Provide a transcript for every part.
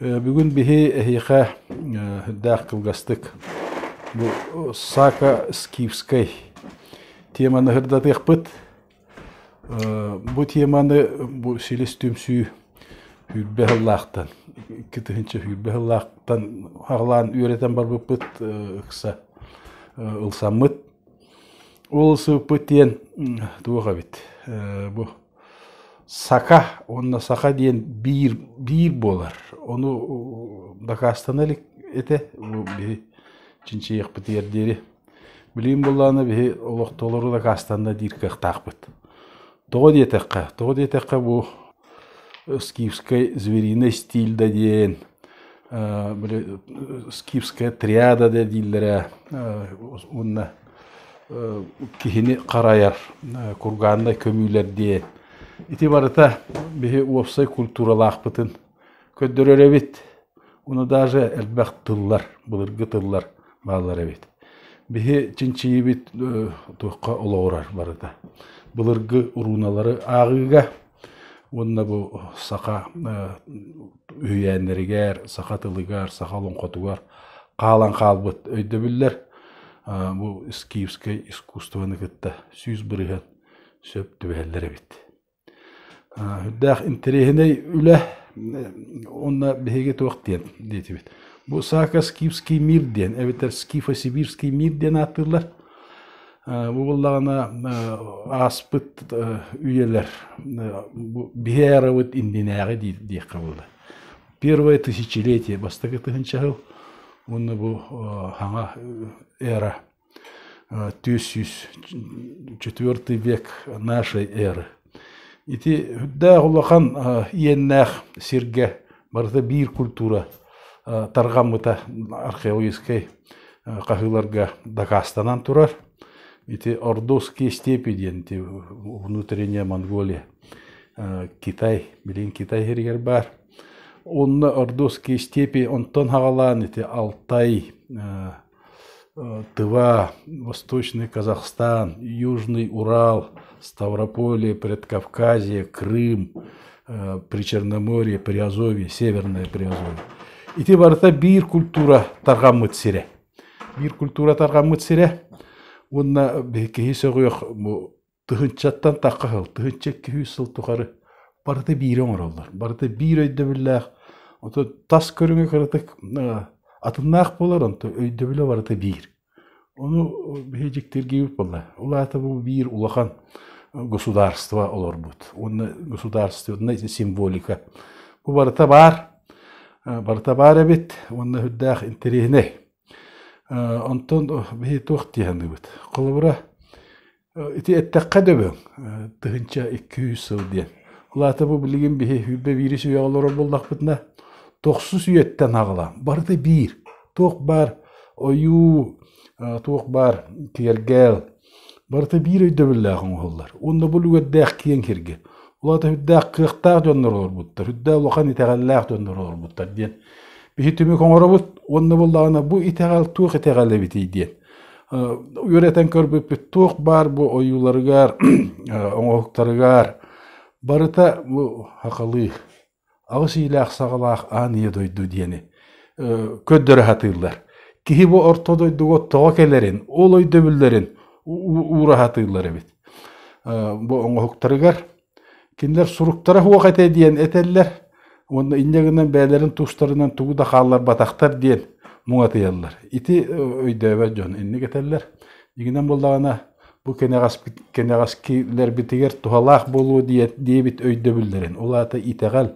Бүгін бігі әйіға дақ қылғастық. Бұл Сака Скифскай теманы ғырдатық бұд. Бұл теманы селес түмсүй хүрбәғылақтан, кітігінші хүрбәғылақтан ағылан үйретен бар бұд ұқса ұлсамыд. Олысы бұттен туға бит. Бұл Сака, онна сака дейін бир болар. Onu Dakastanalik ete, bu bir cinci yakbıt yerderi. Bileyim bulağına bir oluktoları Dakastanda dirkak takbıt. Тоғы детекка bu скифская звериный стильда дейін, скифская триада да дейілдері, онна кихini қарайар, курганна көмүйлер дейін. Ити барыта бихи уопсай культуралақ бұтын көддөрөр эбит. Уну даже элбэх тыллар, былыргы тыллар бағалар эбит. Бихи чинчии бит туққа олоорар барыта. Былыргы уруналары ағыға. Онна бу сақа үйәнлерігер, сақа тылыгар, сақа лонқотугар қалан қалбыт өйді білдер. Бу скифскай искусстваны кітті сүйіз біріген сөп түбәлер эбит. Хүддәқ интерехіней үлі, онна бігеге тоқ ден, дейті бет. Бұл Сака Скифский мир ден, әбеттер Скифо-Сибирский мир ден аттырлар. Бұл болағына аспыт үйелер, бігері өт инденәғі дейік қабылды. Первое тысячелетие, бастығы тұхыншағыл, оны бұл хаңа эра, 304 век нашей эры. Ити хүдді ғылақан иеннәқ сирге барыда бир культура тарғамыта археологическай қағыларға Дакастанан тұрар. Ити Ордосские степи ден, внутренняя Монголия, Китай, білін Китай хергер бар. Онны Ордосские степи онтан хағалан, ити Алтай, Тыва, Восточный Казахстан, Южный Урал, Ставрополье, Предкавказье, Крым, Причерноморье, Приазовье, Северное Приазовье. Ити барыта бир культура тарғамыт сире. Бир культура тарғамыт сире. Онна кехи сөғіяқ тұхынчаттан таққығыл, тұхынча кехи сыл тұқары барыта бир оңыралдар. Барыта бир өйді біләқ. Тас көріңе қырытық атыннақ болар, өйді білі барыта бир. Onu heciktirgi yapıyorlar. Ular da bu bir ulakan государство olur bu. Onun государственная simbolika. Bu barıta var evet. Onun hüddâh interihine. Ondan bir tohti hangi bu. Kolabra iti ettekadebe. Tıhınca 200 yıl diye. Ular da bu bilgin bir hübbe virüsü yağlar buldak butna. Toksuz üyetten ağla. Barıta bir. Toh bar oyu Туқ бар, кергел. Барыта бир өйді білләғын олар. Онда бұл өйдәқ кейін керге. Олата өйдәқ қиқтақ жондар олар бұттар. Өйдәқ лоқан итәғалләқ жондар олар бұттар ден. Бихи түмі қоңыра бұт, онда болдағына бұл итәғал туқ итәғаллә біті ден. Өретен көрбіп туқ бар бұл ойуларығар, оңғықтарығар. Барыта бұл хақалы. Ағыс иләқ сағалақ ан едойды дені. Көддірі хатырлар. Кихи bu ortodoyduğu toğakelerin, oloy dövüllerin uğrahatıylar evet. Bu oğuktarıgar. Kinler suruktara huakat ediyen eteller. Onda indeginen beylerin tuşlarından tuğu da kallar bataktar diyen muğatıyarlar. İti öyde evet can innek eteller. İginen bollağına bu kenegaskiler bitiger tuhalak bolu diye bit öyde büllerin. Ola da itegal.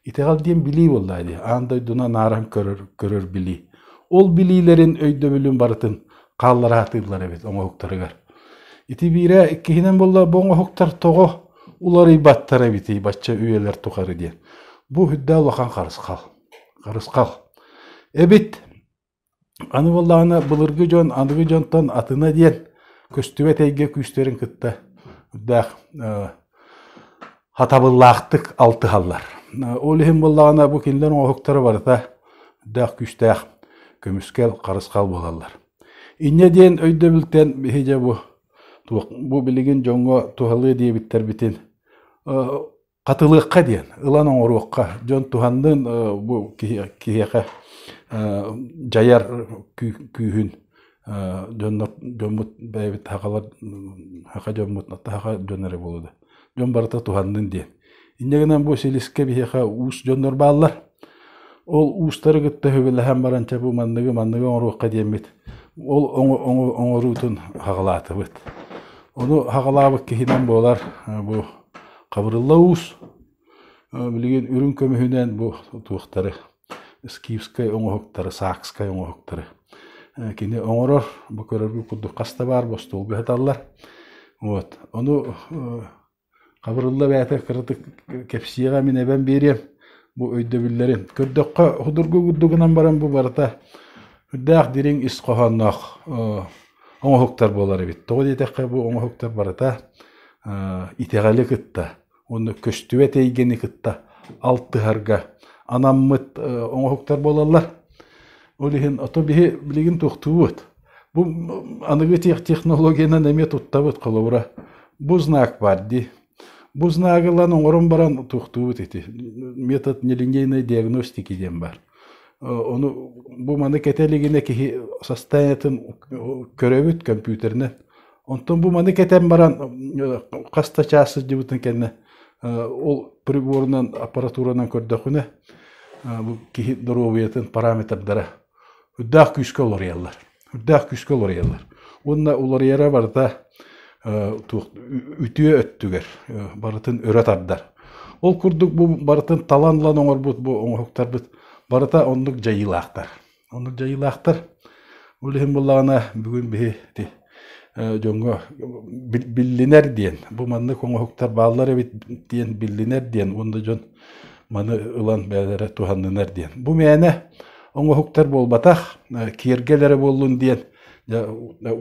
İtegal diyen biliy vallahi. Anda duna naran körür biliy. Ol bililerin öyde bölüm barıtın qallara atırlar evet ona hoktarıgar. İti bire ikihinen bolla boğma hoktar toğu uları ibattar evet ibatça üyeler tukarı diye. Bu hüdda olakan qarız qal. Evet anı bolla ana bılırgı jon anıgı jontan atına diyen köstüvet eyge küsterin kıtta hüdda hatabıllaqtık altı hallar. Olihim bolla ana bu kinlerin o hoktarı barıta hüdda küstaq kömüskel qarısqal bolallar. İnne diyen öyde bilten hece bu bilgin jongo tuhalı diye bitter bitin. Katılıkka diyen, ılan oңoруокка, жон тухандын bu kiheke jayar kүйhün жонмут бәйбит хакалар хака жонмут хака жоннары болуду. Жон барыта тухандын диен. Иннегенен bu селиске бихека уус жоннор баалар. Ол уустары гытта хөбеләһәм баранча бу манныгы оңоруокка диенбит. Ол оңоруутун хагалаты бит. Onu haqalabık kihinen bolar bu Kavırılla uus bilgen ürün kömühünen bu tuğtarı Skivskay oňohokları, Sakskay oňohokları. Kini oňoror bu körörgü kudu kasta bar bostol behatallar. Вот. Onu Kavırılla bäte kırtık kepsiýega mine ben berýem bu öýdebillerin. Kördökkä hudurgu guddugunan baran bu barata. Hüddak dirin is qohannak oňohoktar bolar bit. Togy diýekkä bu oňohoktar barata itegali kıtta. Onu köstüve teygeni kıtta. Altı harga. Anammıt oňohoktar bolarlar. Olihin otobihi biligin tuğtuğut. Bu anıgı teknologiyana neme tuttabıt kolabura. Bu znak var di. Bu znagılan oňoron baran tuğtuğut eti. Metod нелинейной диагностики diyen var. Onu bu manı keteligine ki состояниятын köröbüt kompüterine. Ondan bu manı keten baran kasta çası jibutun kenne. Ol приборнан аппаратуранан көрдөкүнө bu ki здоровьетин parametrlere üddак küskө olorýarlar. Üddак küskö olorýarlar. Onda olorýara barda ütüye öttüger. Baratın öret abdar. Ol kurduk bu baratın talanlan oňor bu oňoktar bit. Barata onduk jayylaktar. Onduk jayylaktar. Ulehim bullagana bugün behti. Jonga billiner diyen. Bu manny oňoktar baallar bit diyen billiner diyen. Onda jon many ılan bädere tuhandynar diyen. Bu mene oňoktar bolbatak kergelere bollun diyen. Ya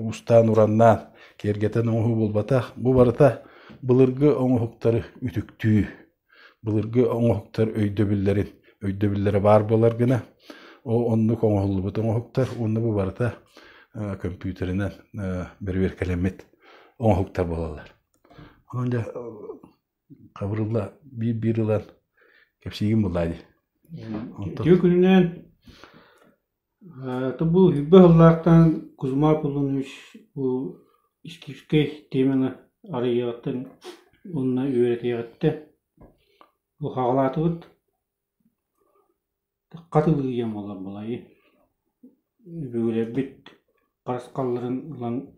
ustan urannan kergeten oňu bolbatak. Bu barata bılırgı oňoktary ütüktüü. Bılırgı oňoktar öýdebillerin öýdebillere bar bolar gına. O onluk oňohullu oňoktar. Onu bu barata kompüterinden bir kelemet oňoktar bolarlar. Onca Kavırılla bir yılan kepsigin bulaydı. Tükünün bu hübbe hıllaktan kuzma bulunmuş bu işkifke temini arayatın onunla öğretiyattı. Bu hağlatı bud katılığı yamalar bulayı. Böyle bit karaskalların lan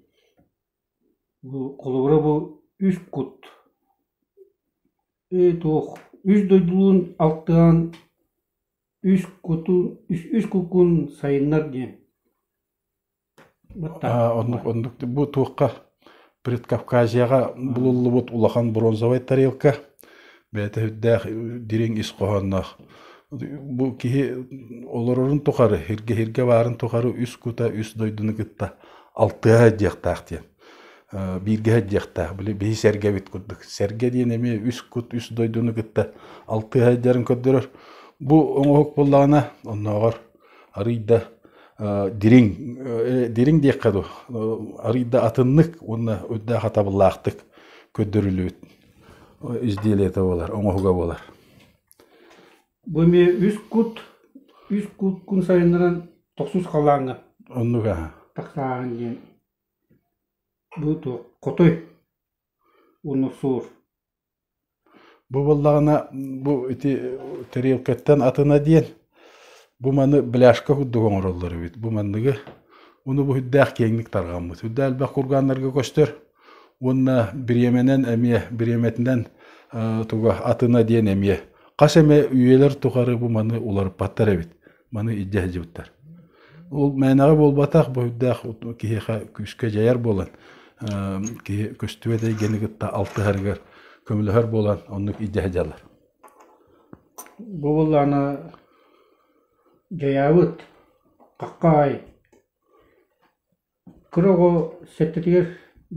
bu kolubura bu üç kut. Üç doyduluğun alttan üç kukun sayınlar diye. Onduk bu tuğka Предкавказияга булулlu bot ulakan bronzovay tarelka. Bäte hüddäh direň is qohannak. Bu ki olororun toqary, herge barın toqary üç kuta üç doyduny gıtta. Altıga diýektäk diýen. Birge diýektäk. Bile bir serge bit kurduk. Serge diýen emi üç kut üç doyduny gıtta. Altıga jaryn ködürür. Bu oňok bollagana onnagar arıyda diring diýekdi. Arıyda atynlyk onda ödde hatabylaktyk ködürülüt. İzdiýelete bolar, oňoga bolar. Bu me üç kut kun sayınlaran toksuz kalaňy. Onnuga. Taksagan diýen. Bu to kotoy. Onu sur. Bu bollagana bu iti terelketten atyna diýen. Bu many biläşke huddy oňorlary bit. Bu mandygy onu bu hüddäk keňlik targanmy. Hüddäl bä kurganlarga göster. Onda bir yemenen emiye, bir yemetinden tuga atyna diýen emiye. Kaseme üyeler tuqary bu many ular pattar bit. Many ijjahjy bitler. Ol mänaga bolbatak bu hüddäk kihe küske jaýar bolan. Ki köstüwede genigitde alty herger kömülher bolan onluk ijjahjalar. Bu bollana jaýabyt qaqqay krogo settiger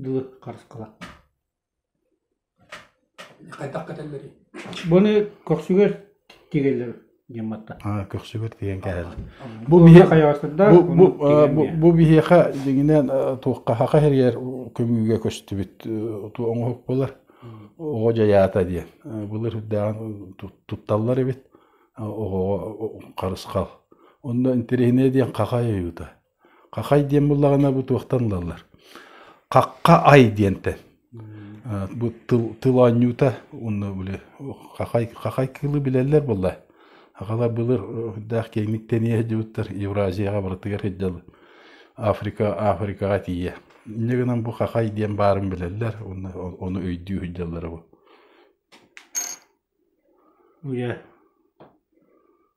dılı karışkala. Kaytak ketelleri. Bunu köksüger tigeller jematta. Köksüger diýen käl. Bu bihe kayasında bu bihe diňinden tuqqa haqa her yer kömüge köstü bit. Tu oňok bolar. Oğaca yata diye. Bulur hüddeğen tuttallar evet. Oğağa karıskal. Onda interihine diyen kakaya yuta. Kakay diyen bullağına bu tuğtanlarlar. Kakka ay diyente. Bu tılan yuta. Onu bile. Kakay kılı bilerler bullağ. Akalar bulur hüddeğ kenglikten iyi hüddeğutlar. Evrasiya'ya bıraktıgar hüddeğler. Afrika'ya tiye. Ne kadar bu kakay diyen barın bilerler. Onu öydüğü hüddeğleri bu. Uya.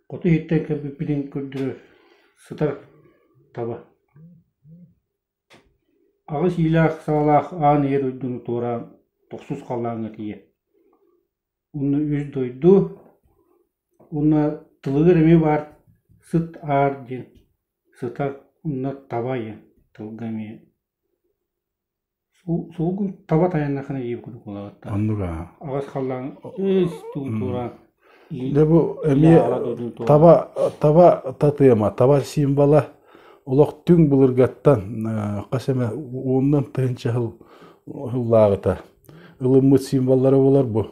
Kotu hitten köpü pilin kürdürür. Sıtar taba. Ağız ilaq sağlaq ağın yer öydüğünü doğran toksuz kalağını diye. Onu yüz doydu. Onu tılığır emi var. Sıt ağır diyen. Sıtar onu taba yen. Tılgami. Soğukun taba tayanakına yiyip kudu kulağıtta. Anlığa. Ağız kalağını üstü doğran. Ne bu emi taba tatıyama, taba simbala olak tüm bulurgattan kaseme ondan tınca hıllağıta. Ilımı simbalları olar bu.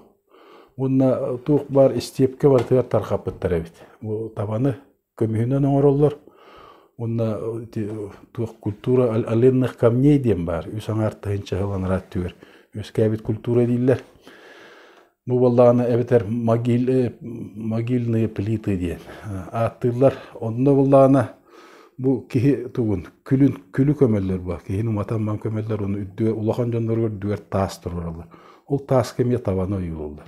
Onunla tuğuk var, istepke var, tığar tarqapıttır evet. Bu tabanı kömühünden oğrollar. Onunla tuğuk kultura alenных камней diyen var. Üsanar tınca hılanırat tüver. Üskabit kultura değiller. Bu vallağına eveter magilneye pliti diyen. Attırlar. Onda vallağına bu kihi tuğun külü kömeller bu. Kihinin matanman kömeller onu üddüğe ulağan canları düğer tastır oralar. Ol tas kemiye tavana uyulurlar.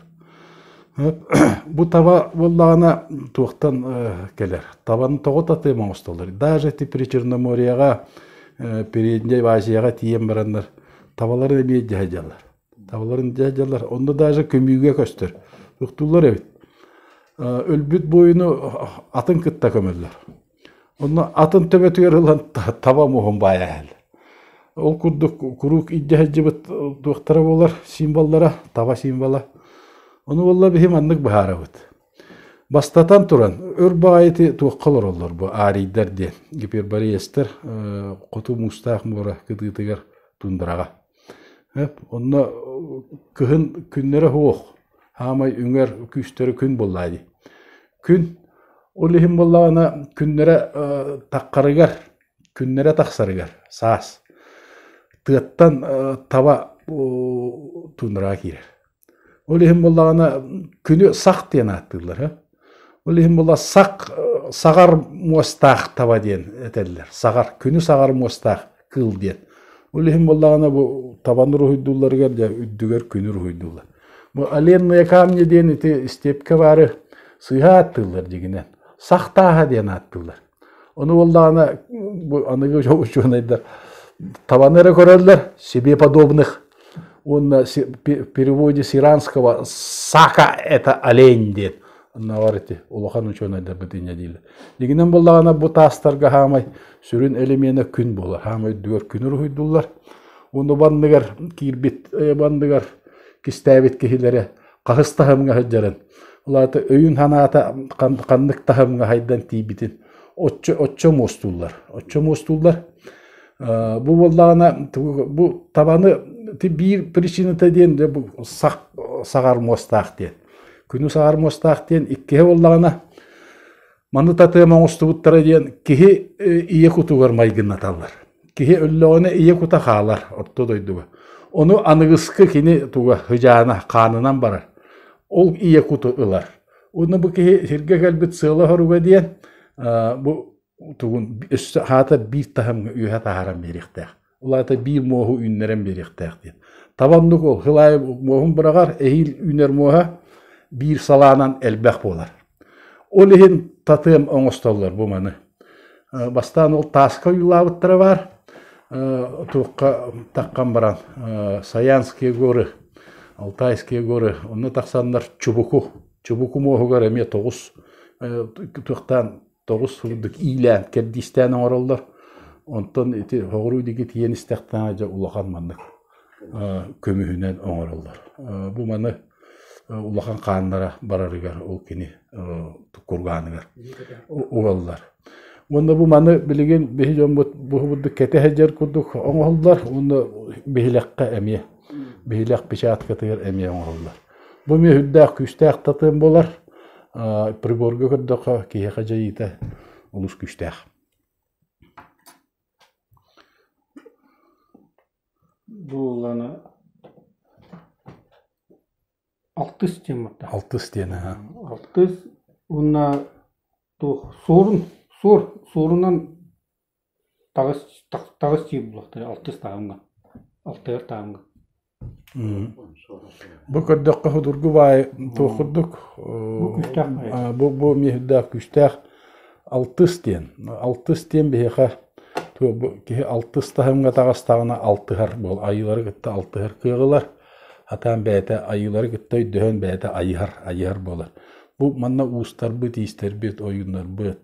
Bu tava vallağına tuğuktan keler. Tavanın toğut atıyma ustalar. Даже типри Черноморияға, передінде Азияға тиен барандар. Tavalарын emeye cahacallar. Tavalарын cahacallar. Onda даже kömüğe köstür. Tuğtullar evet. Ölbüt boyunu atın kıtta kömerler. Onda atın töbe tüyer olan tava muhum baya hel. Ol kurduk kuruk idcahacıbıt tuğtara olar simballara, tava simbala. Onu valla bihim anlık bahara bıt. Bastatan turan, örba ayeti tuğkalar olur bu ariyder diye. Giper bari ester, kutu mustaq mura kıdıtıgar tundurağa. Onda kıhın künlere hoğuk. Hamay ünger küsteri kün bollaydı. Kün, o lihim bollağına künlere takkarıgar, künlere taksarıgar, sağız. Tığattan tava tundurağa girer. O lihim bollağına künü sak diyen attırlar. O lihim bolla sağar mostaq tava diyen eterler. Sağar, künü sağar mostaq kıl diyen. O lihim bollağına bu tabanı ruhuydullar geldi, üddüger künü ruhuydullar. Bu alenmaya kamne diyen istepke varı sıyha attırlar deginen. Saqtaha diyen attırlar. Onu bollağına bu anıgı çok uçuğunaydı. Tabanları korarlar, себе подобных. Он на переводе с иранского «сака» — это олень, дед. Наварите, улахан ученыйдар бітіне дейлі. Дегенен болағана бұ тастарға хамай сүрін әлемені күн болар. Хамай дүгер күні рухойдулар. Оны бандығар, кирбет бандығар, кистәбет кехилері қағыс тахымға хаджарын. Оларды өйін ханата қандық тахымға хайдан тейбетін. Отчо мостулар. Bu bollağına bu tabanı bir prişinite diyen de bu sağar mostaq diyen. Günü sağar mostaq diyen ikkihe bollağına manı tatığıma ostubuttara diyen kihi iye kutugar maygın atallar. Kihi öllüğüne iye kuta xağlar. Orta doydu bu. Onu anıgıskı kini tuğa hıcağına kanınan barar. Ol iye kutu ılar. Onu bu kihi sirge kalbit sığla horuga diyen bu tuğun üstü hata bir tahım üye taharam beriktek. Ulayta bir mohu ünleren beriktek diyen. Tabanlık ol. Hılay mohun bırakar ehil üner moha bir salanan elbek bolar. O lihin tatığım oğustallar bu manı. Bastan ol taska yulabıtları var. Tuğka takkan baran Sayanskiye горы, Алтайские горы. Onu taksanlar çubuku. Çubuku mohu gar eme toğuz. Tuğtan toğuz hırdık ilan Kerdistan'ın orallar. Ondan eti hoğru digit yeni istekten aca ulağan manlık. Kömühünen orallar. Bu manı ulağan kanlara bararıgar o kini kurganıgar. Oğallar. Onda bu manı bilgin bihi bu kete hacer kurduk oğallar. Onda bihilakka emiye. Бейлек печатка тыгыр эмие оңоллар. Бу ме хүддак күстак татын болар. Приборга көрдөкө киеха жайыта улус күстак. Бул аны 6 система. 6 стена. 6 уна сорунан тагыс тип булакты 6 тагынга. 6 тагынга. Бу көрдөккө худургу бай тохурдук. Бу мехда күстак 6 стен. 6 стен беха ки 6 стагынга тагыстагына 6 бол айылары гытта 6 кыгылар. Атан бәйті айылары күтті дөйін бәйті айыр болар. Бұл манна уыстар бұд, истер бұд, ойындар бұд,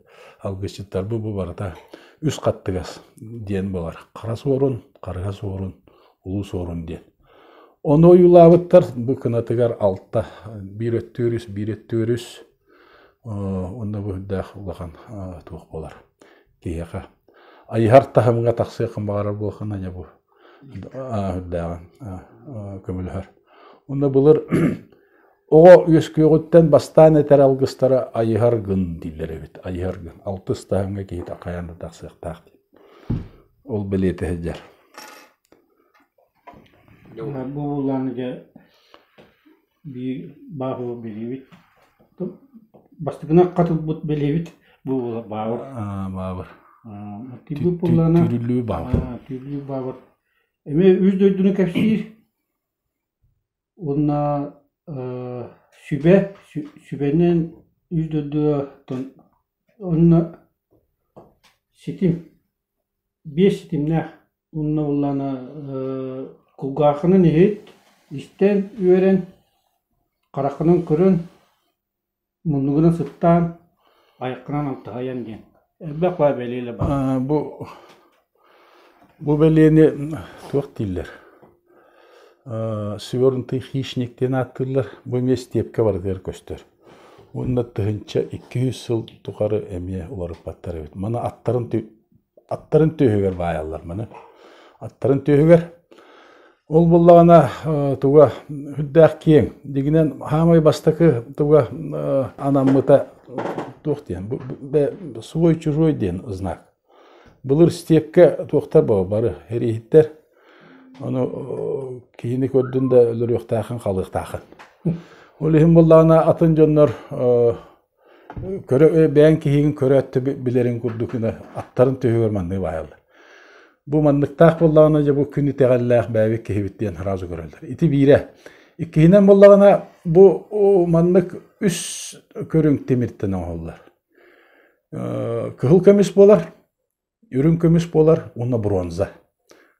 алғышыттар бұд барыда үз қаттығас ден болар. Қара сорын, қарға сорын, ұлы сорын ден. Оны ойылабыттар бұл кынатығар алтта бір өттөріс, онда бұддақ ұлаған туық болар. Кейеға. Айыр тахымға тақсы қымағарар болған ане бұл. Көмілер. Оны бұлыр оға өскөғіттен бастан етер алғыстары айығар ғын дейлер өйт. Айығар ғын. 6 стағынға кейт ақаянды тақсық тақ дейм. Ол білеті әдер. Бұл ұланыға бір бағы білевет. Бастығына қатыл бұт білевет. Бұл бағыр. Бағыр. Түрілі бағыр. Түрілі бағыр. Эме үз дөйдүнү кепсир. Онна сүбенен үз дөйдү онна ситим 5 ситимне онна улана кулгахынын ет истен үйрен каракынын көрөн мундугунан сыттан айкынан алтыгаян ген. Эбе кой белеле бар. Бу белени туак диллер. Свернутый хищниктен аттылар. Бу мес тепке бар дер көстөр. Онда тыгынча 200 жыл тугары эмие улар паттар эбит. Мана аттарын төһөгөр баяллар мана. Аттарын төһөгөр. Ол буллагана туга хүддак кең. Дигинен хамай бастакы туга анаммыта туак ден. Бу свой чужой ден знак. Бұлыр степке тоқтар бары әрейттер. Оны кейіні көрдіңді өлір өқтақын, қалық тақын. Олығын бұллағына атын жонлар бән кейігін көрі әтті білерін күрдікіні аттарын түйі манны байылды. Бұл маннықтақ бұллағына жа бұл күні тәғаллақ бәйбек кейбіттен разы көрілдір. Ити бейре. Иккейінен бұллағына бұл маннық үс көрің темірттен оғылдар. Кығыл көміс болар. Үрін көміс болар, оны бронза.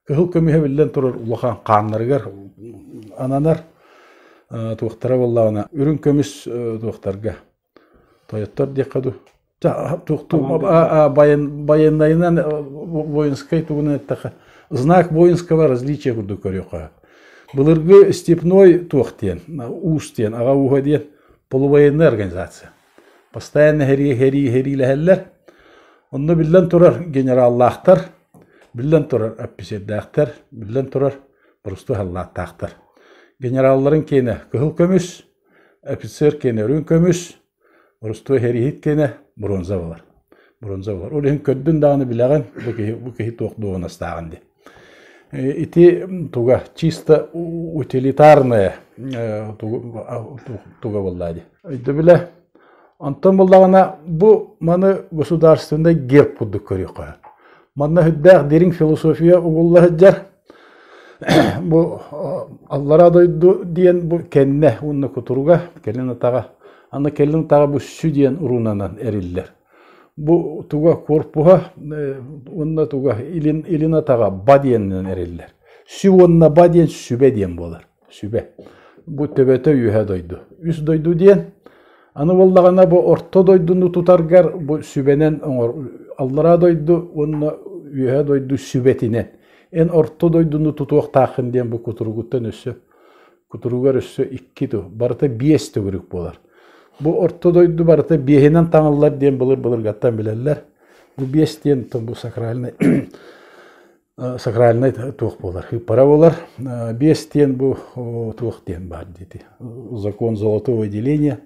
Кығыл көміге білден тұрыр ұлыған қанларығар, ананар туықтара болағына. Үрін көміс туықтарға. Тойоттар деқаду. Баянайынан воинскай туғын әттіға. Знак воинского различия күрді көріға. Бұлырғы степной туықтен, устен, аға уға ден полувоенный организация. Постоянно хери ләхәлләр. Онны билен турар генераллахтар, билен турар апписеддахтар, билен турар просто халлаттахтар. Генералларын кейіне кығыл көміс, офицер кейіне үрін көміс, просто херихит кейіне бронза болар. Олығын көддің дағыны білеген, бұл кейі тоқдуғын астағынды. Ити туга чисто утилитарная туга боллады. Өйді біле, Антон болағына бұл маны государственный герб күдді көрі қойыр. Мана хүддәқ дерін философия ұғылы жар. Бұл Аллара дойду дейін бұл кәнне ұнны күтіруға, кәлін атаға. Аны кәлін атаға бұл сүй дейін ұрунанан әрілдер. Бұл туға корпуға, ұнны туға илін атаға ба дейіннен әрілдер. Сүй онына ба дейін сүбе дейін болар. Сүбе. Бұл төбеті үйе дойду. Үс дойду дейін. Аны боллағана бұл орто дойдуны тұтарғар, бұл сүбенен Аллара дойду, оны үйе дойду сүбетінен. En orta doydunu tutuq taqın diyen bu kuturuguttan össü. Kuturugar össü 2 tu. Barıta 5 tügürük bolar. Bu orta doydu barıta 5'den tanırlar diyen bılır gattan bilerler. Bu 5 diyen bu sakralini сакральный тух болар. Хыпара болар. 5 тен бу тух тен бар дейді. Закон золотого деления.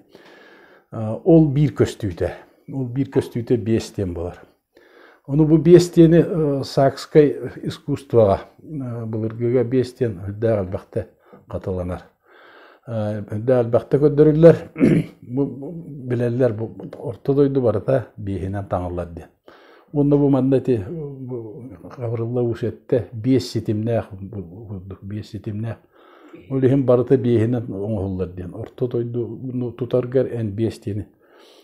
Ол бир көстүйте. Ол бир көстүйте 5 тен болар. Оны бу 5 тени сакскай искусствоға былыргыга 5 тен хүдда албақта қаталанар. Хүдда албақта көддөрүллер. Билеллер бу ортодойду барыта бейхинен таңылар ден. Онда бу мандати кабырылла ушетте 5 сетимнах 5 сетимнах. Олихим барыта бейхинен оңоллар ден. Ортодойду тутаргар эн 5 тени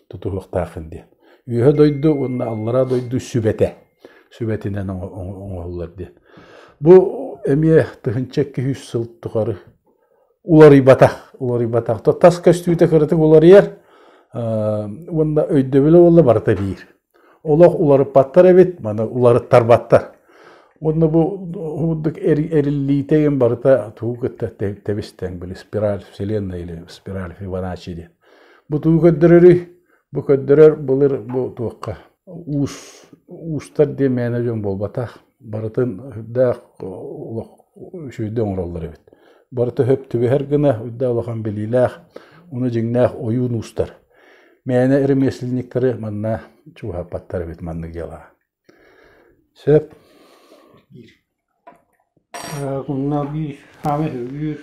тутуктакын ден. Үйе дойду, онна аллара дойду сүбете. Сүбетинен оңоллар ден. Бу эмие тыхынчак 200 сыл туқары улары батақ. Тас көстүйте кырытык улары ер. Онда өйдөбілі олы барыта бейір. Олақ улары паттар әбет, мана улары тарбаттар. Онда бу эриллитеген барыта туғытта тебістен білі спираль вселенная или спираль Фибоначчи ден. Бу Бу көддөрөр булыр бу туакка устар демene жон болбатах барытын да шүйдө оңроллар эбит. Барыты хөп түбер гына да улахан белилах, уну жиңнах оюн устар. Мене ремесленниктери манна чуга паттар эбит манны гела. Сөп Кунна bir hame hüyür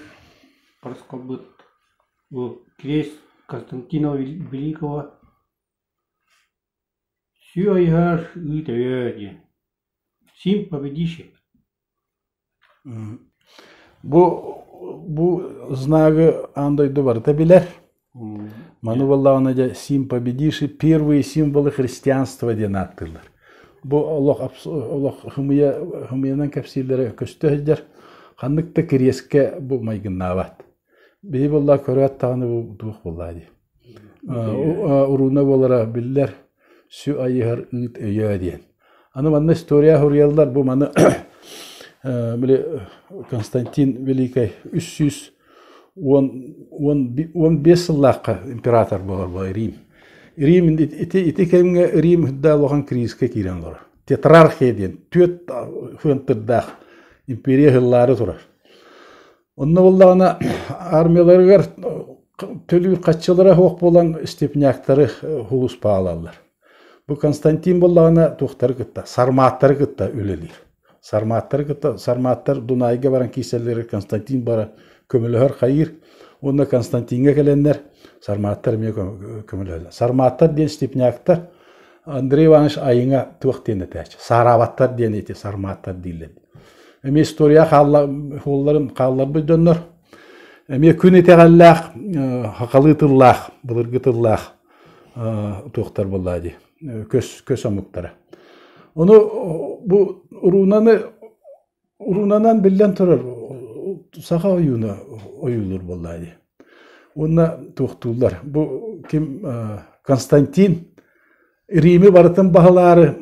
парскобыт bu Крест Константина Великого Сюайгар Итаяди. Сим победиши. Бу знагы андойду барыта билер. Ману валлауна сим победиши первые символы христианства ден аттылар. Бу Аллах хымыянан кәпсилері көстөһдер. Ханныкта креске бу майгыннават. Бей болла көрәт тағыны бу дух боллади. Уруна болара биллер сü ayıhar ıt öýe diyen. Аны манна история huriyallar bu manı böyle Konstantin Великий 315 yıllık imperator bolar Rim. Rim iti kemge Rim hüdda lohan kriske kirenler. Tetrarxiya diyen töt fıntırda imperiya hılları turar. Onda bollağına armiyaları tölü kaççılara hoq bolan stepnyaktары hulus pahalarlar. Bu Konstantin bollağına tuğtarı gıtta, sarmatları gıtta ölelir. Sarmatlar Dunayga baran kiselleri Konstantin bara kömülühör hayır. Onda Konstantin'e gelenler sarmatlar mı kömülühörler. Sarmatlar diyen stepnyaktар Andrei Ivanoviç ayına tuğteni təç. Saravatlar diyen eti sarmatlar dillen. Emi historia qallar bir dönür. Emi kün eteğallaq, haqalıtırlaq, bılırgıtırlaq tuğtar bolladı. Kös amuktara. Onu bu urunanan billen turur. Sağa oyulur bolladı. Ona tuğtullar. Bu kim Konstantin Rim'i barıtın bahaları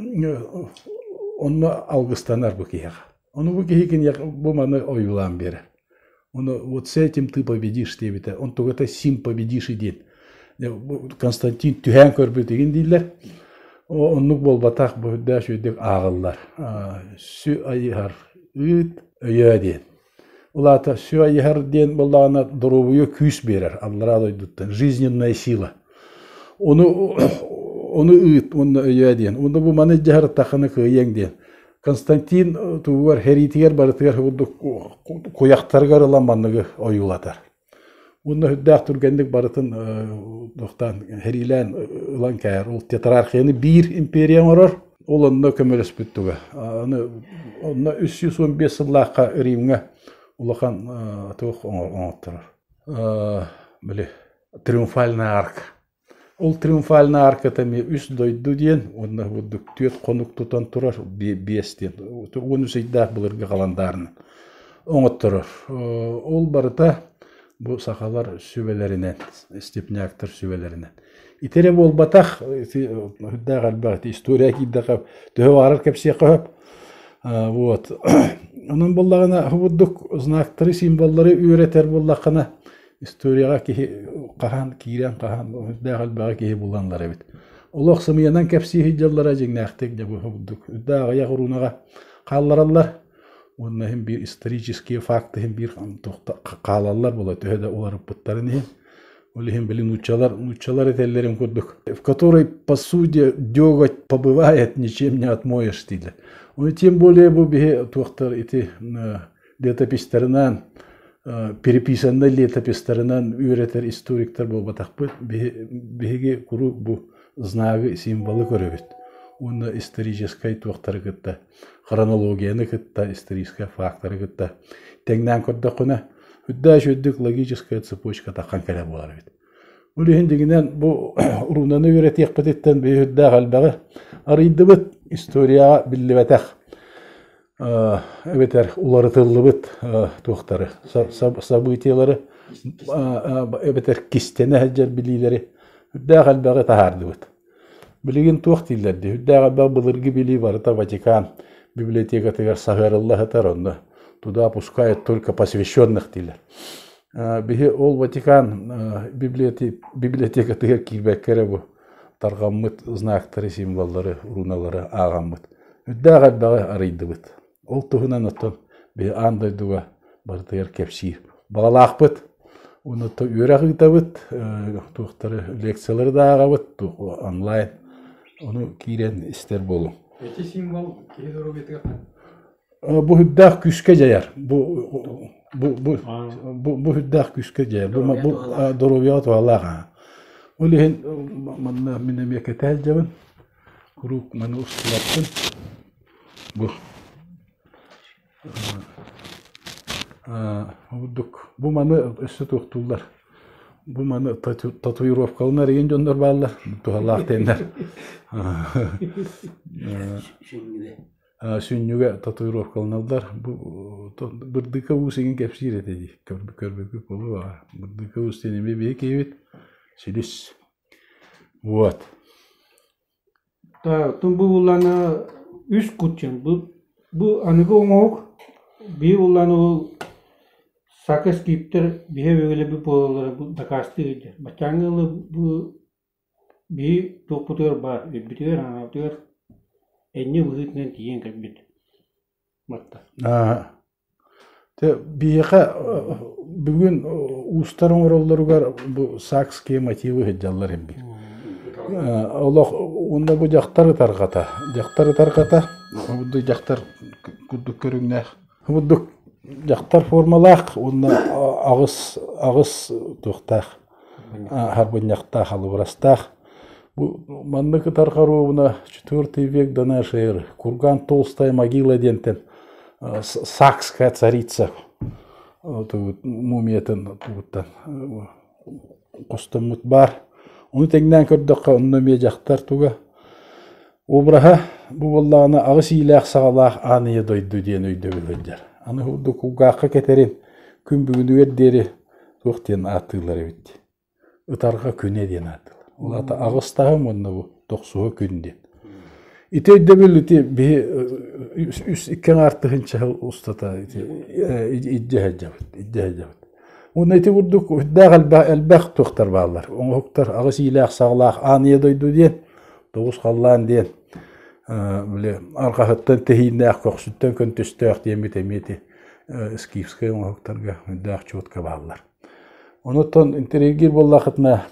onu algıstanar bu kiyağa. Onu bu kihikin bu manı oyulan beri. Onu вот с этим ты победишь дебите. Он тогда сим победишь иден. Konstantin tühen körbü деген deyirler. Onluk bol batak bu da şöydek ağıllar. Sü ayıhar üt öye diyen. Ulata sü ayıhar diyen bollağına dorobuyu küs berer. Allara doyduttan. Жизненная сила. Onu üt, onu öye diyen. Onda bu manı cahar takını kıyeng diyen. Konstantin tuğar heritiger barıtıgar koyaktargar olan manlığı oyulatar. Onda hüddağ turgendik barıtın doktan herilen ulan kayar. Ol tetrarxiyani bir imperiyan orar. Ol onunla kömölüs büttuga. Onunla 315 yıllaqqa Rim'e ulaqan tuğ oğutturar. Böyle triumfalna arka. Ol triumfalna arka temi üst doydu diyen. Onda bu tüet konuk tutan turar. 5 diyen. Onu seydağ bulurga qalandarını oğutturar. Ol barıta bu sakalar süvelerinden, stepnyaktır süvelerinden. İtere bol bataq, hüdda qalbaq, historia kiddaqab, tühü varar kapsiyaqa. Вот. Onun bollağına huvuduk znaktırı simbolları üreter bollağına historiaga ki qahan kiren qahan hüdda qalbaq ki bulanlar evet. Oloq sımıyanan kapsiyi hicjallara jingnaxtek de bu huvuduk. Hüdda aya qurunaga qallarallar. Онна hem bir исторические факты hem bir kalalar bola töhede olarıp bıtların hem. Оли hem bilin учалар etellerim kurduk. В которой по сути дёготь побывает, ничем не отмоешь стиля. Ну тем более bu bihe tuhtар iti летопистеринен переписанный летопистеринен üreter историктер болбатакпыт бихеге куру bu знагы символы көрөбүт. Онна исторической туhtары кытта, хронологияны кытта, историческая факторы кытта. Теңнен көрдөкүнө үддә шөддүк логическая цепочка таккан келе болар бит. Улиһин дигинен бу урунаны үйрәтиек битеттен бе үддә галбагы арыйдыбыт история биллебетах. Эбетер улары тыллыбыт туhtары, событиялары эбетер кистене хаҗар билиләре үддә галбагы тахардыбыт. Билеген тухтилләрди, үддә галбагы булыргы били барыта Ватикан библиотека тегәр сагарыллаһы таронда. Туда пускают только посвященных тилер. Бихе ол Ватикан библиотека тегер кирбеккере бу таргаммыт знактары, символлары, руналары агаммыт. Үддә галбагы арыйдыбыт. Ол туһунан оттон бе андай дуга бартыгер кепси багалакпыт. Уны то үйрәгытабыт, тухтары лекциялары да агабыт, онлайн. Уны кирен истер болу. Эти символ кирдору бетер. Bu hüddâh küske cayar. Bu hüddâh küske cayar. Bu dorobiyat vallaha. Olihin manna minemiye ketelcevin. Kuruk manu ustalattın. Bu manı üstü tuhtullar. Bu manı tatuirovkalınar egen jonlar bağlar. Tuhallah denler. Sünnüge tatuirovkalınalar. Bu bırdıka uğusegin kepsir etedi. Körbekü kolu var. Bırdıka uğustenime bir kevit. Silis. Вот. Da tüm bu ulanı üst kutçun. Bu anıgı oğuk. Bir ulanı sakız kiptir. Bir böyle bir boğaları bu dakastı ediyor. Başangılı bu bir toputur var. Bitiyor anlatıyor. Enne vücudundan diyen kabit. Matta. Biyaka bugün ustaran orallarıgar bu sakski motivi hecallar hem bir. Allah onda bu jaktarı tarkata. Bu jaktar kudduk körüngне. Bu jaktar formalak onda ağız tuhtaq. Harbonyaqta halvrastaq. Bu manнык тархаруна 4 век до нашей эры. Курган Толстая могила дентен. Сакская царица. Мумиятын туттан. Костомут бар. Уну теңнен көрдөк онно ме жактар туга. Обраха бу боллагына агыс илах сагалах аны дойду ден өйдө билдер. Аны худду кугакка кетерин күн бүгүнү вердери туктен атылар бит. Ытарга күнө ден атыл. Олата агыстагы онно бу 90 күнден. Итейде билити би үс иккен артыгынча устата иддехажабыт. Уну эти бурдук үддагал элбах тухтар баллар. Оңоктар агыс илах саглах аны дойду ден 9 каллан ден. Биле аркахыттан техиннак коксуттан көнтөстөк деметемети скифская оңоктарга үддак чотка баллар. Онотон интерегир боллахытна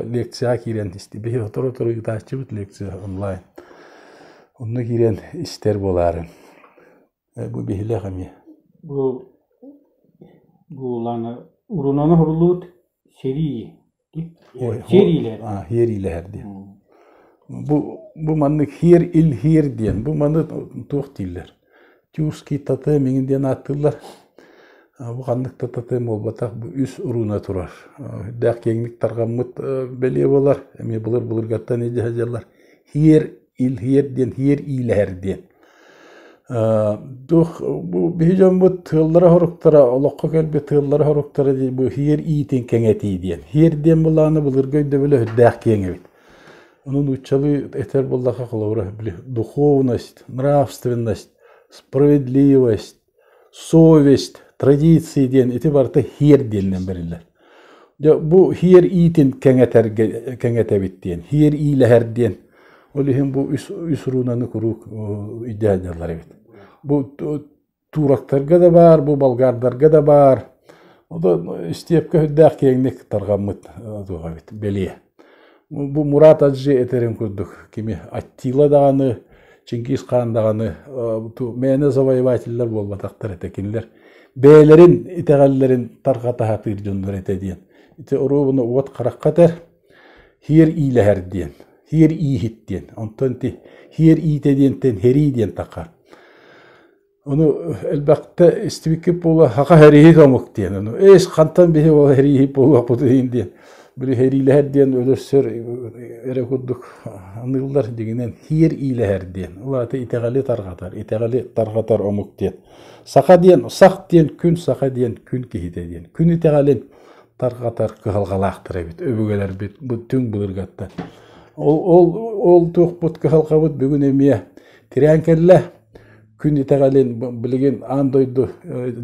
лекция кирен исти. Бе отору гитачыбыт лекция онлайн. Онны кирен истер боларын. Бу бехиле гами. Bu lana urunana hurlut seri. Seriler. Heriler diye. Bu manlık hier diyen. Bu manlık tuhtiller. Tüski tatı minginden attılar. Bu kanlıkta tatım olbatak bu üs uruna turar. Dağ kenglik targamıt belye bolar. Emi bulur gattan ece hajarlar. Hier diyen, hier iler diyen. Bu bihicam bu tığıllara horuktara, olakka kelbe tığıllara horuktara diye bu hier itin kengeti diyen. Hier diyen bulağını bulur göyde böyle dağ kengevit. Onun uçalı eter bullaka kılavura. Духовность, нравственность, справедливость, совесть, традиции ден эти барта хер делнен берилер. Bu hier itin kengetebit diyen, hier ileher diyen. Olihim bu üsrunanı kuruk iddiajarlar evet. Bu Турактарга да бар, bu Болгардарга да бар. O da isteyip hüddâh keyinlik targamıt tuğa bit beliye. Bu Murat Acı eterim kurduk. Kimi Attila dağını, Çingiz Khan dağını, mene zavayvaytiller bolbataqtar etekinler. Beylerin, itegallerin targata hatır jönдөр etediyen. İte oru bunu uvat karakkater, hier iyileher diyen, hier iyihit diyen. Ondan ti, hier iyitediyenten, heri diyen takar. Onu elbette istibikip ola haka herihi tomuk diyen. Onu es kantan bihi o herihi ola kutuhin diyen. Bir herileher diyen ölürsür ere kurduk anıllar diginen hier iyileher diyen. Ola te itegali targatar omuk diyen. Saka diyen, sak diyen gün, saka diyen gün kihite diyen. Gün itegalin targatar kıhalgalaqtır ebit. Öbügeler bit, bu tüm bulurgatta. Ol tuğ but kıhalgabıt bugün emiye. Tirenkelle Күн итегалин билеген андойду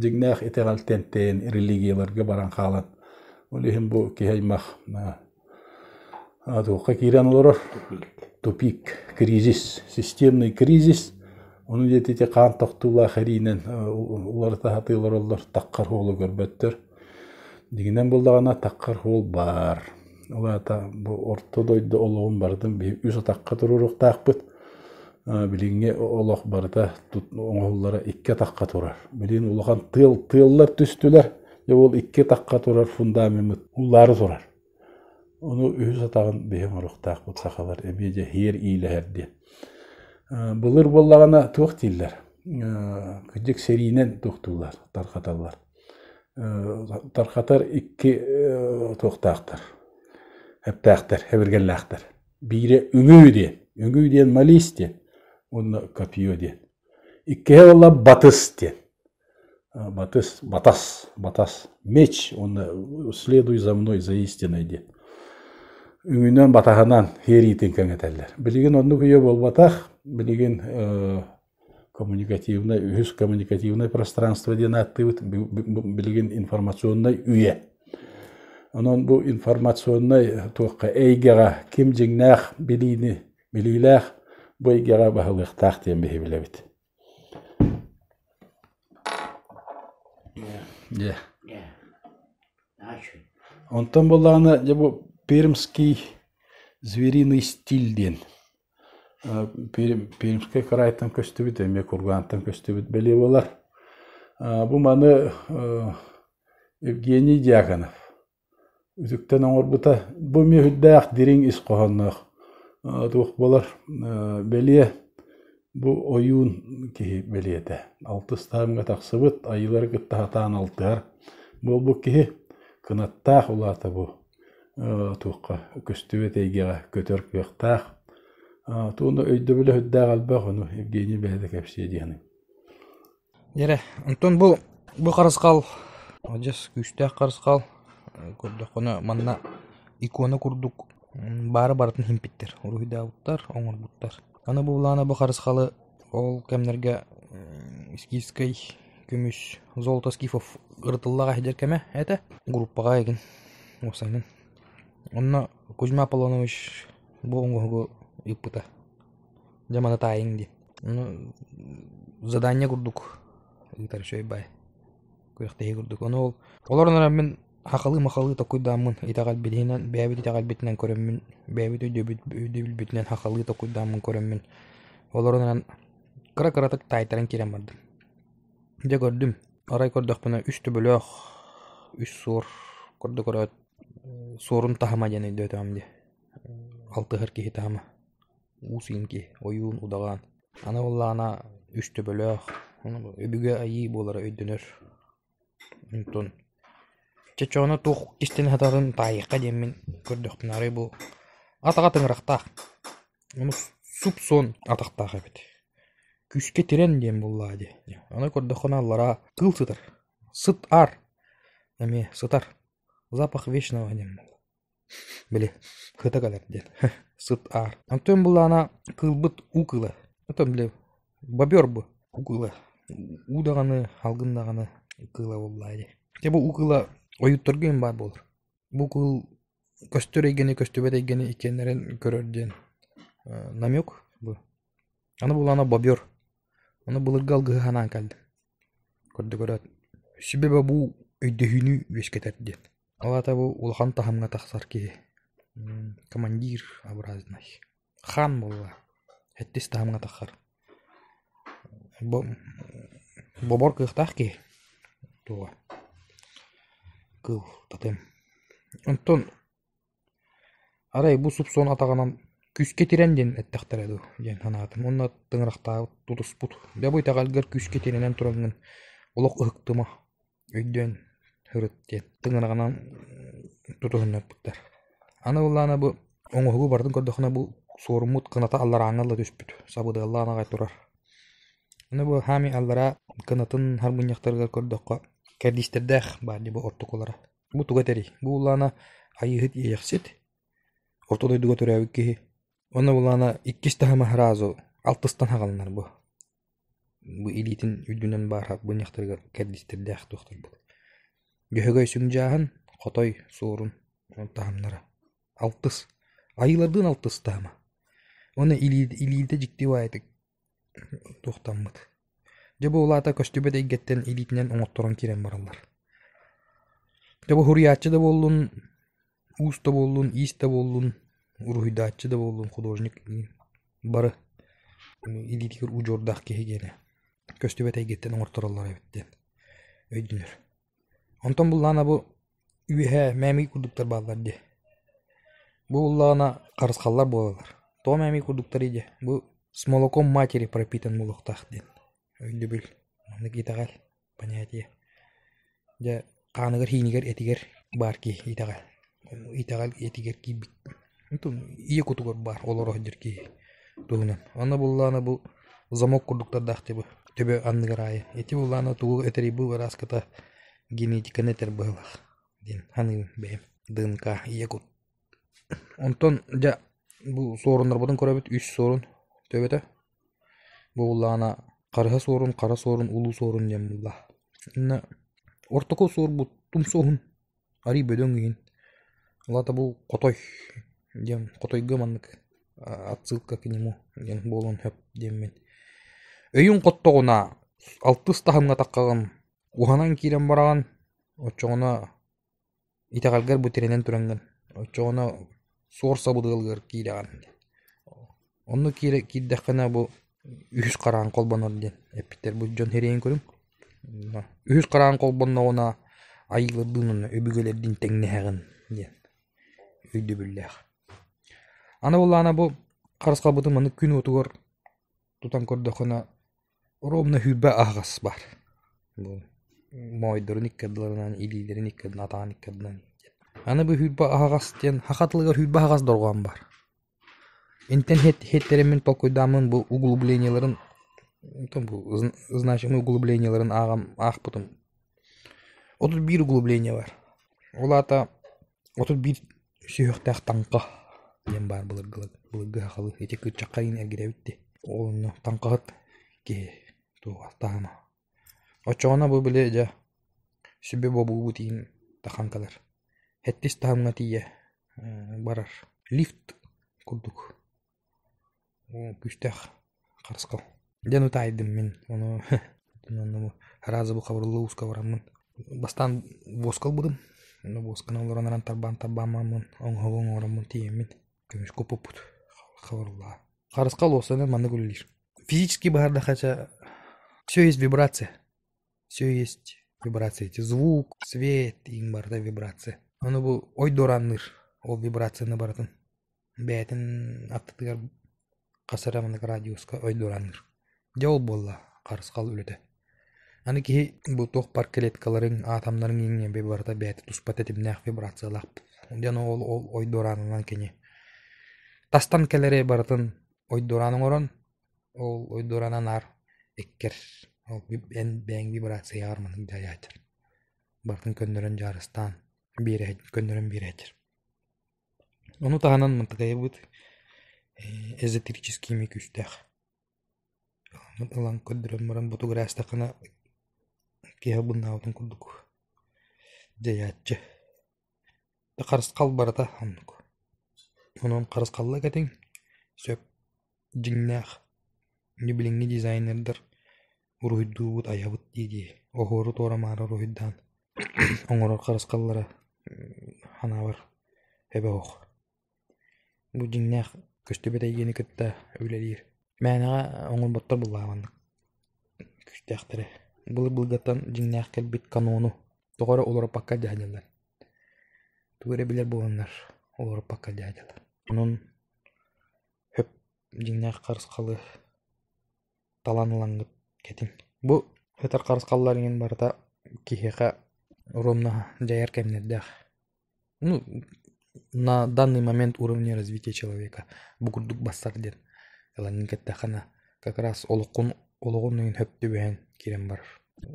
жигнах итегал тентен религияларга баран халан. Олихим бу кихаймах адука киран олорор тупик, кризис, системный кризис. Onu jetete kan toqtuла харинен улар тахатылар олар таққар холу көрбөттөр. Дигинен булдагана таққар хол бар. Олата бу ортодойду олугун бардым би үз таққа турурук тақпыт. Билинге олох барда оңоллары икке таққа турар. Билин улахан тыыллар түстүлер. Ол икке таққа турар фундамент уллары турар. Onu үз атагын бехем орухтак бут сахалар эбеже хер ийлерди. Булыр боллагана туктиллер. Кыжык серинен туктулар, таркаталар. Таркатар икки туктактар. Эптактар, хебергеллактар. Бире үңүү ден малис ден. Onu kapıyor diye. İki valla batыс diye. Батас. Меч. Onu следуй за мной, за истиной diye. Üngünden batağından her yitin kangeteller. Bilgin onu kuyo bol bataq, bilgin коммуникативное пространство diye nattığıt, bilgin informasyonной üye. Onun bu informasyonной tuğqa eygara kim jignaq bililaq bu eygara bahılıqtaq diyen bihi bilebit. Ondan bolağına bu пермский звериный стиль ден. Пермский крайтан көстүбүт, эме Кургантан көстүбүт беле болар. Бу маны Евгений Дьяконов. Үзүктен оңорбута бу мехүддак дирин ис кохоннох. Тух болар беле бу оюн ки белете. 6 стамга таксыбыт, айылар гытта хатан алтар. Бу ки кынаттах улата бу. Туққа көстүбет эйгеға көтөрк яқтақ. Туны өйді білі хүддәғ албақ, оны Евгений бәді кәпсие дейіні. Ере, Антон бұл қарысқал, ажас күштәқ қарысқал, көрдік оны манна иконы күрдік, бары барытын химпиттер, ұрыйда ауыттар, оңыр бұттар. Аны бұланы бұл қарысқалы, ол кәмнерге скифскай көміс Золото Скифов ұрытыллаға хедер кәме, әті группаға еген, осайнын. Онна Кузьма Аполлонович бұл оңғығы үппіта. Жаманы тайыңды. Задание күрдік. Үйтар шөй бай. Көріқтегі күрдік. Оларынан мен хақалы-мақалы тоқуйдамын. Итағал білінен, бәйбіт итағал бітінен көремін. Бәйбіт өйдөбіл бітінен хақалы тоқуйдамын көремін. Оларынан қыра-қыратық тайтарын керем бардым. Де көрдім. Арай көрдік бұна үсті бөліқ, үс сор көрдік орат. Sorun tahama jene dötömdi. Altı herki tahama. Usinki oyun udağan. Ana vallana üstü bölök. Onu öbüge ayı bolara ödünür. Ondan. Çeçoğuna toq kisteni hatarın tayıqa demin gördük bunları bu. Ataqatın raqtaq. Onu sup son ataqtaq evet. Küske tiren dem bulladı. Ona gördük onallara kıl sıtır. Sıt ar. Emi sıtar. Запах вечного нем. Били, кыта калар ден. Сыт ар. Антон булана кылбыт укыла. Антон биле бобер бу укыла. Удаганы, алгындаганы кыла буллайды. Те бу укыла оюттурген бар болор. Бу кыл көстөрегени, көстөбөтегени экенлерин көрөр ден. Намек бу. Аны булана бобер. Onu bulurgal gıhı hanan kaldım. Көрді көрөт. Себебі бұл өйдөһүнү үескетерди. Алата бұл улхан тахамга тахсар ки командир образный. Хан болла. Хеттис тахамга тахар. Бобор кыхтах ки. Туа. Кыл татым. Онтон арай бұл супсон атаганан күс кетиренден эттехтереду. Ден ханатым. Онна тыңыракта тутуспут. Дабой тагалгар күс кетиренен турангын. Олық ұқтыма өйден хүріттен тыңырағынан тұтығынат бұттар. Аны олағына бұл оңығығы бардың көрдіқына бұл сорымут қыната аллара аңылы түспіт. Сабыды аллағына ғай тұрар. Аны бұл хами аллара қынатын харбыняқтарғар көрдіққа кәрдистердәқ бар деп ортық олара. Бұл тұға тәрі. Бұл олағына айығыт еяқсет. Ортодойдыға түрәуік кейі. Оны олағына 2 тахама разу 6-тан хағалынар бұл. Bu elitin üdünen barha bu nexterga kerdistirde axtoxtur bu. Göhögöy süngjahan qotoy sorun tahamnara. 6. Ayılardın 6 tahama. Onu ilide jikti vaytik toxtanmıt. Jabo ulata köstübede getten elitinen oңотторон kiren barallar. Jabo hurriyatçı da bollun, usta bollun, ista bollun, ruhidatçı da bollun, художник barı. Elitikir ujordaq kehegene. Köstübete gitten oңоттороллар эбиттен. Өйдүнөр. Онтон буллана бу үйе мәми курдуктар баллар де. Бу буллана карыскаллар болалар. То мәми курдуктар иде. Бу с молоком матери пропитан молоктах ден. Өйдү бил. Аны китагал понятие. Я каныгыр хинигер этигер бар ки итагал. Итагал этигер ки. Онтон ие кутугор бар олоро жер ки. Тугунан. Аны буллана бу замок курдуктар дахты бу. Төбе анныгарайы. Эти буллана тугу этери бу раската генетика нетер быйлах. Ден ханы бем ДНК иекут. Онтон жа бу сорундар бодон көрөбүт 3 сорун төбөтө. Бу буллана карга сорун, кара сорун, улуу сорун дем булла. Инна ортоко сор бу тумсоун ари бөдөн кийин. Алата бу котой дем котойго маннык отсылка к нему ден болон хөп деммен. Өйүн коттогуна 6 тахымга таккаган уханан кирен бараган очоңона итагалгар бутеренен туранган очоңона сор сабыдылгар киреган. Онну кирдехана бу үһүс караан колбонор ден эпиттер бу жон херейин көрүм. Үһүс караан колбонногуна айылдынын өбүгөлердин теңнехеген ден. Өйдү бүллэх. Аны буллана бу карыска бутыманы күн отугор тутан көрдөкөна ровно хүббе агас бар. Бу мойдорун иккадыларынан илилерин иккадын атаан иккадынан. Аны бу хүббе агас ден хакатлыгар хүббе агас дорган бар. Интен хеттеремин толкойдамын бу углубленияларын бу значимый углубленияларын агам ахпутум. 31 углубление бар. Олата 31 сүйөктак танка дем бар булыгы халы эти кычакайын эгеребитти. Олну танкат ки туга тама. Очона бу биле жа сүбө бобу бутин таханкалар. Хеттис тамга тие барар. Лифт курдук. Күстах карыскал. Дену тайдым мен ону разы бу кабырлы уска барамын. Бастан воскал будым. Ну воскана лоранан табамамын. Оңгогон орамын тиемин. Көмүш копупут. Кабырла. Карыскал осаны маны гүллир. Физически баарда хача все есть вибрация. Все есть вибрация. Звук, свет, иң барда вибрация. Аны бу ойдораныр. Ол вибрацияны баратын. Бәтин аттыгар касарамын радиуска ойдораныр. Жол болла карыскал үлөтө. Аны ки бу ток бар клеткаларын атомдарын иңне бе барда бәти туспат этимнах вибрациялап. Жана ол ойдоранынан кене. Тастан келере баратын ойдораның орон ол ойдоранан ар эккер. Ол бәң вибрация армын жаячыр. Бартын көндөрөн жарыстан бире көндөрөн биретир. Onu tahanan mıntıkaya bud эзотерический мекүстэх. Мытылан көндөрөн баран фотографистакына кеһе буннаутун курдук. Жаячы. Карыскал барата хамнук. Онун карыскалла кетиң сөп жиңнах. Не билиңни дизайнердер уруйдуут аябыт диди охору торамара уруйдан оңорор карыскаллара ханабар эбе ох бу жиңнах көстөбөт айгени кытта өлелир мәнага оңор боттор буллаган күстәхтере былгаттан жиңнах келбит канону тогора олор пакка жаалар тугере билер булганнар олор пакка жаалар онун хөп жиңнах карыскалы таланылаңыт кетин бу хетер карыскалларынын барда кихека ровно жаяр кемнеддах ну на данный момент уровня развития человека бугурдук бассарден эланин кеттахана как раз ологонун хөптүбен кирен бар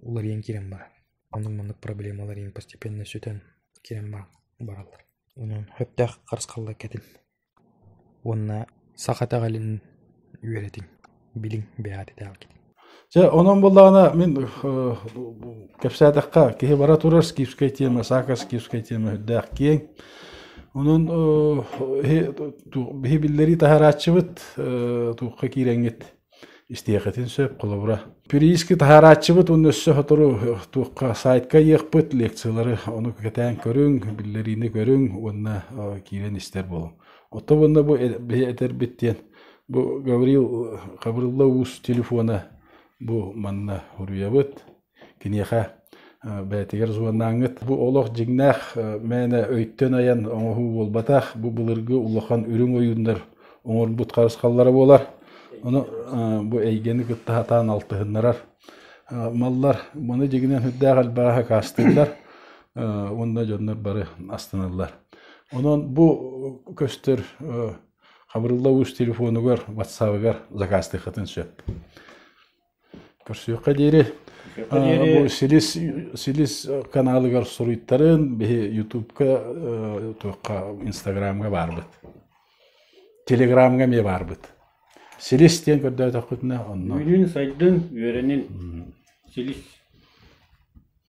улар ен кирен бар анын мындык проблемалар ен постепенно сөтөн кирен бар баралар онун хөптах карыскалла кетин онна сахатагалин үйретин билиң беати таакит Онон боллағана мен кәпсәдіққа кейі бара тұрар скифская тема, сака скифская тема үддәқ кейін. Онын бі білдері тахаратчыбыт туққа кейренгет істеқетін сөп қолыбыра. Перииски тахаратчыбыт оны өссі ғытыру туққа сайтқа еқпыт лекциялары оны кәтән көрің, білдеріні көрің, онына кейрен істер болың. Оты бұнда бұл әтер біттен. Бұл Гаврил Қабырылла ұз телефона бу манна хуруябыт кинеха бәтигер зуанаңыт бу олох жигнах мәне өйттен аян оңоху болбатах бу былыргы улахан үрүң оюндар оңор бут карыскаллары болар оны бу әйгени кытта хатан алтыһыннарар маллар моны жигинен хүддәгәл баха кастылар онда жоннор бары астынылар онон бу көстөр Кабырылла үз телефонугар WhatsApp-гар закасты хатын сөп Көрсөккө дейри бу Силис каналыгар суруйттарын YouTube'ка туакка Instagram'га барбыт. Telegram'га ме барбыт. Силис тен көрдөй такытна онно. Үйдүн сайдын үйренин Силис